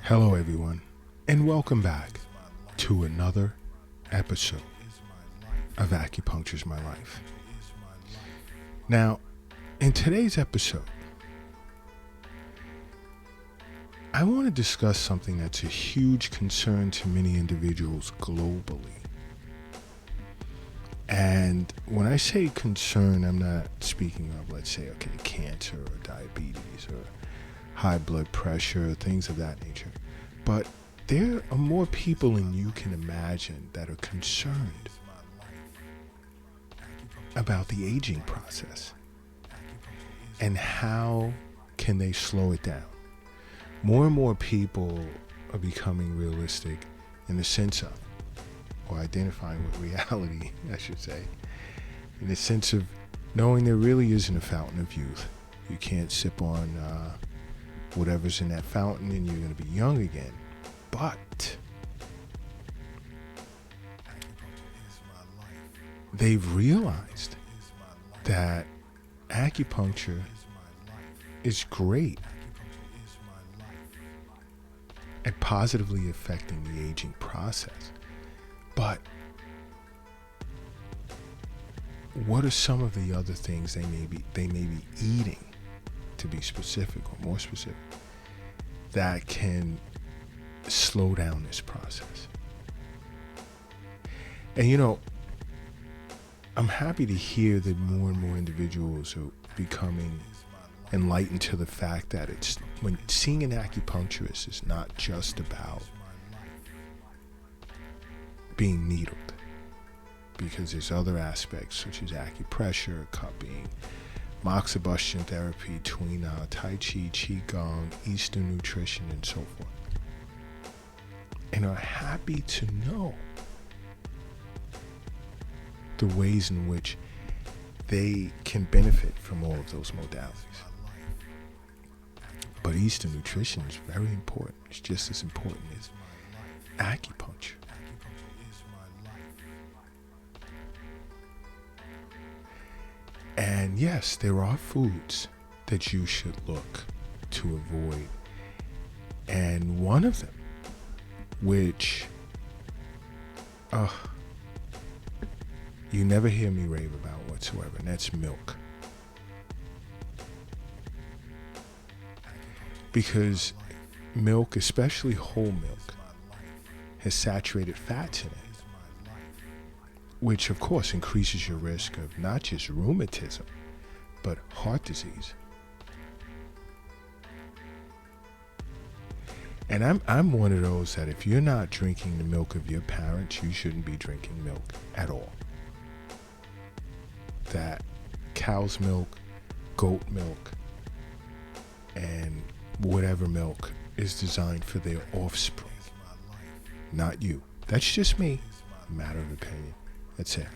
Hello, everyone, and welcome back to another episode of Acupuncture's My Life. Now, in today's episode, I want to discuss something that's a huge concern to many individuals globally. And when I say concern, I'm not speaking of, let's say, cancer or diabetes or high blood pressure, things of that nature. But there are more people than you can imagine that are concerned about the aging process and how can they slow it down. More and more people are becoming realistic in the sense of, or identifying with reality, I should say, in the sense of knowing there really isn't a fountain of youth. You can't sip on whatever's in that fountain and you're going to be young again. But they've realized that acupuncture is great at positively affecting the aging process. But what are some of the other things they may be eating, to be specific or more specific, that can slow down this process? And I'm happy to hear that more and more individuals are becoming enlightened to the fact that when seeing an acupuncturist is not just about being needled, because there's other aspects such as acupressure, cupping, moxibustion therapy, tuina, tai chi, qigong, Eastern nutrition, and so forth. And are happy to know the ways in which they can benefit from all of those modalities. But Eastern nutrition is very important. It's just as important as acupuncture. And yes, there are foods that you should look to avoid. And one of them, which you never hear me rave about whatsoever, and that's milk. Because milk, especially whole milk, has saturated fats in it, which of course increases your risk of not just rheumatism, but heart disease. And I'm one of those that if you're not drinking the milk of your parents, you shouldn't be drinking milk at all. That cow's milk, goat milk, and whatever milk is designed for their offspring, not you. That's just me, a matter of opinion. That's it.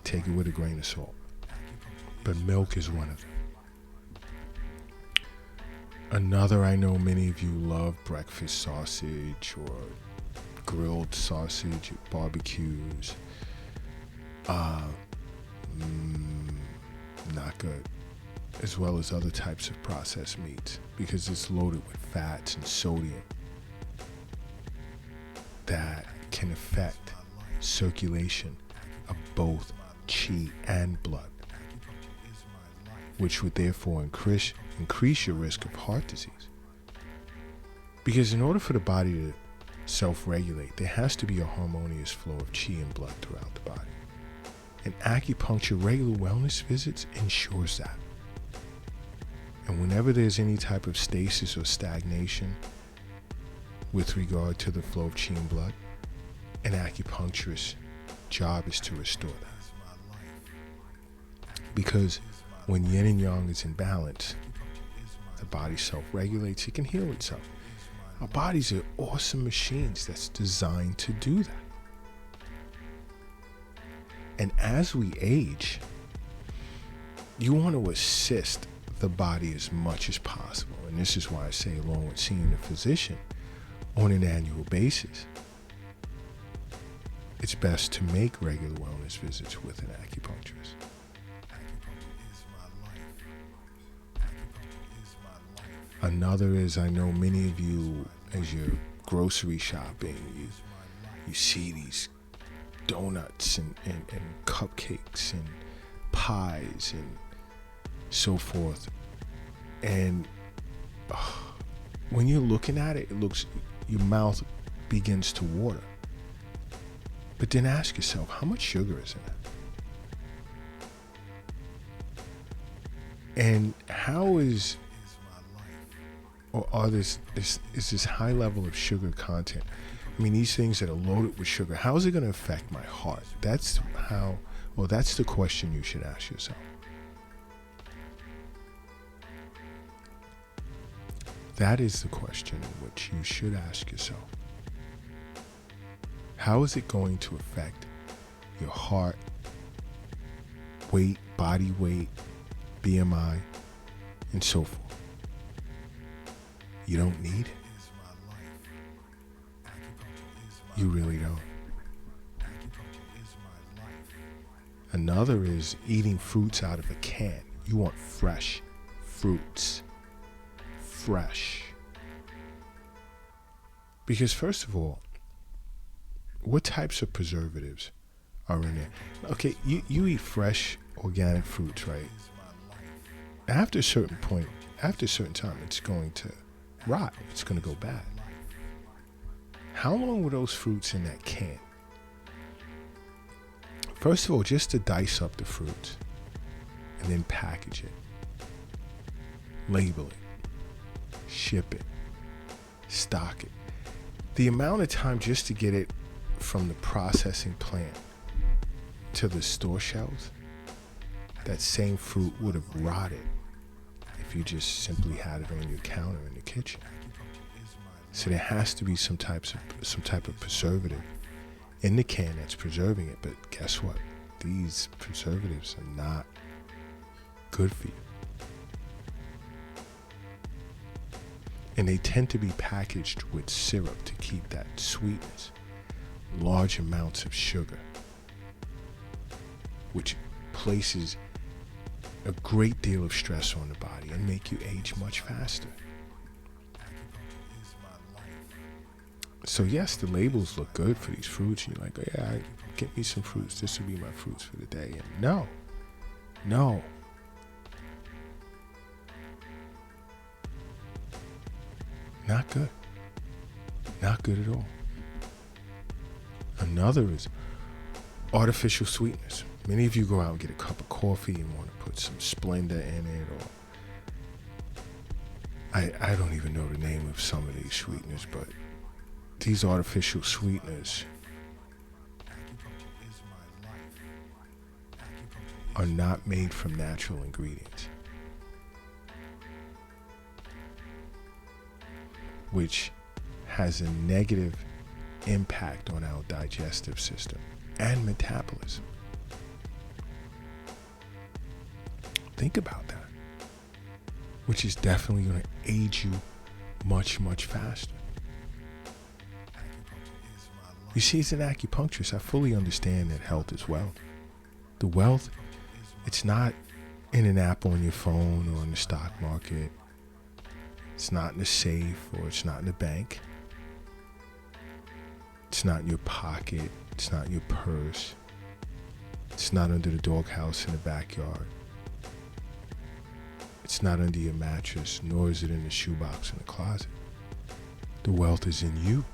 Take it with a grain of salt. But milk is one of them. Another, I know many of you love breakfast sausage or grilled sausage at barbecues. Not good. As well as other types of processed meats, because it's loaded with fats and sodium that can affect circulation of both qi and blood, which would therefore increase your risk of heart disease. Because in order for the body to self-regulate, there has to be a harmonious flow of qi and blood throughout the body. And acupuncture regular wellness visits ensures that. And whenever there's any type of stasis or stagnation with regard to the flow of qi and blood, an acupuncturist's job is to restore that. Because when yin and yang is in balance, the body self-regulates, it can heal itself. Our bodies are awesome machines that's designed to do that. And as we age, you want to assist the body as much as possible. And this is why I say, along with seeing a physician on an annual basis, it's best to make regular wellness visits with an acupuncturist. Another is, I know many of you as you're grocery shopping, you see these donuts and cupcakes and pies and so forth. And when you're looking at it, your mouth begins to water. But then ask yourself, how much sugar is in it? And how is this high level of sugar content? I mean, these things that are loaded with sugar, how is it going to affect my heart? That's the question you should ask yourself. That is the question in which you should ask yourself. How is it going to affect your heart, weight, body weight, BMI, and so forth? You don't need it. You really don't. Another is eating fruits out of a can. You want fresh fruits. Fresh. Because first of all, what types of preservatives are in there? Okay, you eat fresh organic fruits, right? After a certain point, after a certain time, it's going to rot. It's going to go bad. How long were those fruits in that can? First of all, just to dice up the fruits and then package it, label it, ship it, stock it. The amount of time just to get it from the processing plant to the store shelves, that same fruit would have rotted if you just simply had it on your counter in the kitchen. So there has to be some type of preservative in the can that's preserving it. But guess what? These preservatives are not good for you. And they tend to be packaged with syrup to keep that sweetness, large amounts of sugar, which places a great deal of stress on the body and make you age much faster. So yes, the labels look good for these fruits. You're like, oh yeah, get me some fruits. This will be my fruits for the day. And no. Not good. Not good at all. Another is artificial sweetness. Many of you go out and get a cup of coffee and want to put some Splenda in it, or I don't even know the name of some of these sweeteners, but these artificial sweeteners are not made from natural ingredients, which has a negative impact on our digestive system and metabolism. Think about that, which is definitely going to age you much, much faster. You see, as an acupuncturist, I fully understand that health is wealth. The wealth, it's not in an app on your phone or in the stock market. It's not in the safe, or it's not in the bank. It's not in your pocket. It's not in your purse. It's not under the doghouse in the backyard. It's not under your mattress, nor is it in the shoebox in the closet. The wealth is in you.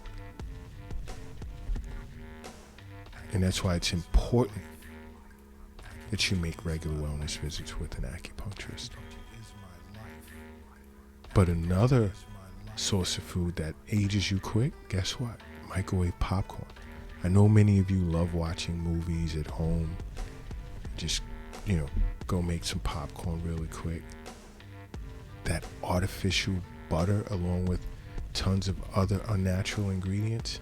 And that's why it's important that you make regular wellness visits with an acupuncturist. But another source of food that ages you quick, guess what? Microwave popcorn. I know many of you love watching movies at home. Just, go make some popcorn really quick. That artificial butter, along with tons of other unnatural ingredients,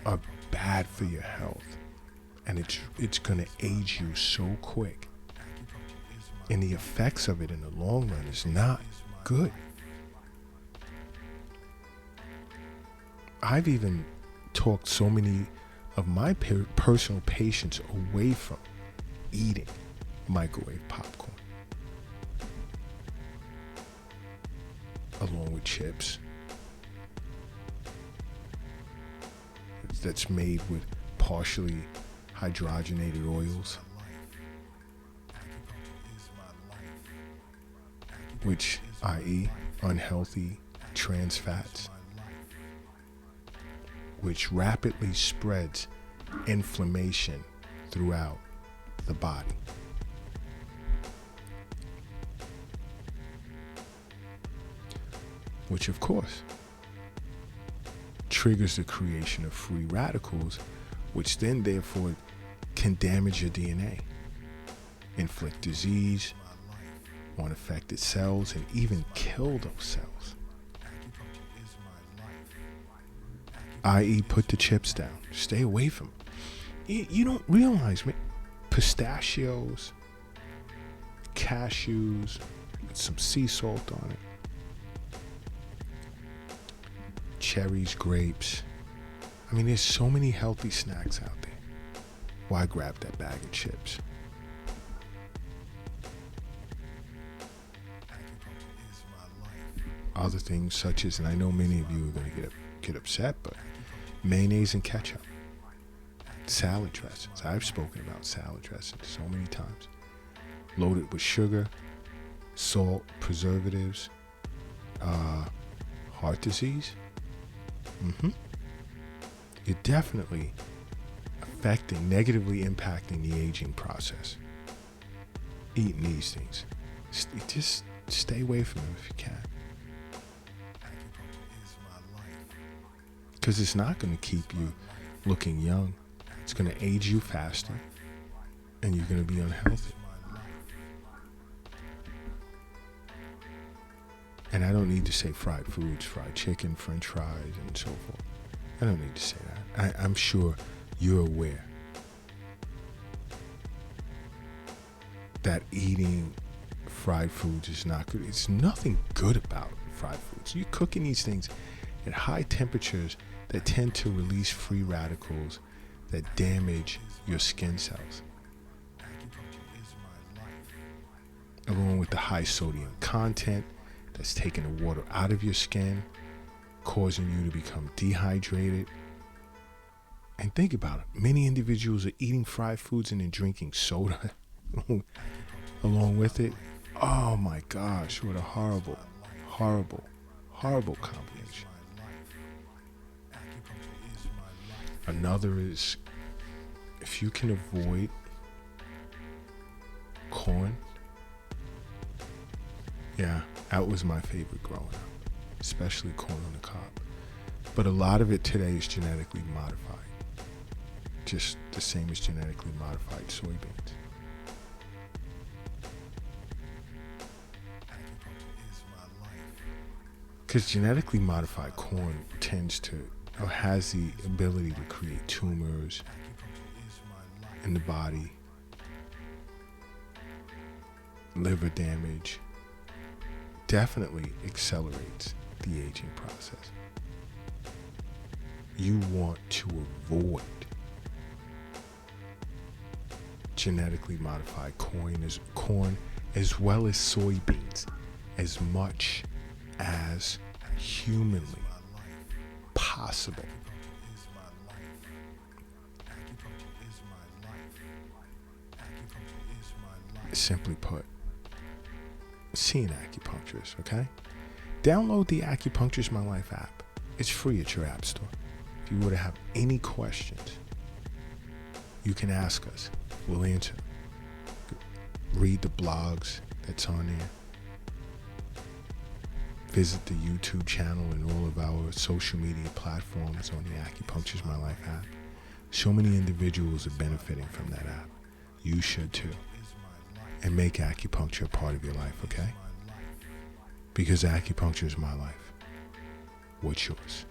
are bad for your health, and it's going to age you so quick, and the effects of it in the long run is not good. I've even talked so many of my personal patients away from eating microwave popcorn. with chips that's made with partially hydrogenated oils, which, i.e., unhealthy trans fats, which rapidly spreads inflammation throughout the body. Which, of course, triggers the creation of free radicals, which then, therefore, can damage your DNA, inflict disease on affected cells, and even kill those cells. I.e., put the chips down. Stay away from them. You don't realize, man, pistachios, cashews, with some sea salt on it, cherries, grapes. I mean, there's so many healthy snacks out there. Why grab that bag of chips? Other things such as, and I know many of you are going to get upset, but mayonnaise and ketchup, salad dressings. I've spoken about salad dressings so many times. Loaded with sugar, salt, preservatives, heart disease. You're definitely negatively impacting the aging process. Eating these things. Just stay away from them if you can. Because it's not going to keep you looking young. It's going to age you faster, and you're going to be unhealthy. And I don't need to say fried foods, fried chicken, french fries, and so forth. I don't need to say that. I'm sure you're aware that eating fried foods is not good. It's nothing good about fried foods. You're cooking these things at high temperatures that tend to release free radicals that damage your skin cells, along with the high sodium content that's taking the water out of your skin, causing you to become dehydrated. And think about it. Many individuals are eating fried foods and then drinking soda along with it. Oh my gosh, what a horrible, horrible, horrible combination. Another is, if you can avoid corn. Yeah, that was my favorite growing up, especially corn on the cob. But a lot of it today is genetically modified, just the same as genetically modified soybeans. Because genetically modified corn has the ability to create tumors in the body, liver damage, definitely accelerates the aging process. You want to avoid genetically modified corn as well as soybeans as much as humanly possible. Simply put, see an acupuncturist, okay? Download the Acupuncture is My Life app. It's free at your app store. If you were to have any questions, you can ask us. We'll answer. Read the blogs that's on there. Visit the YouTube channel and all of our social media platforms on the Acupuncture is My Life app. So many individuals are benefiting from that app. You should too. And make acupuncture a part of your life, okay? Because acupuncture is my life. What's yours?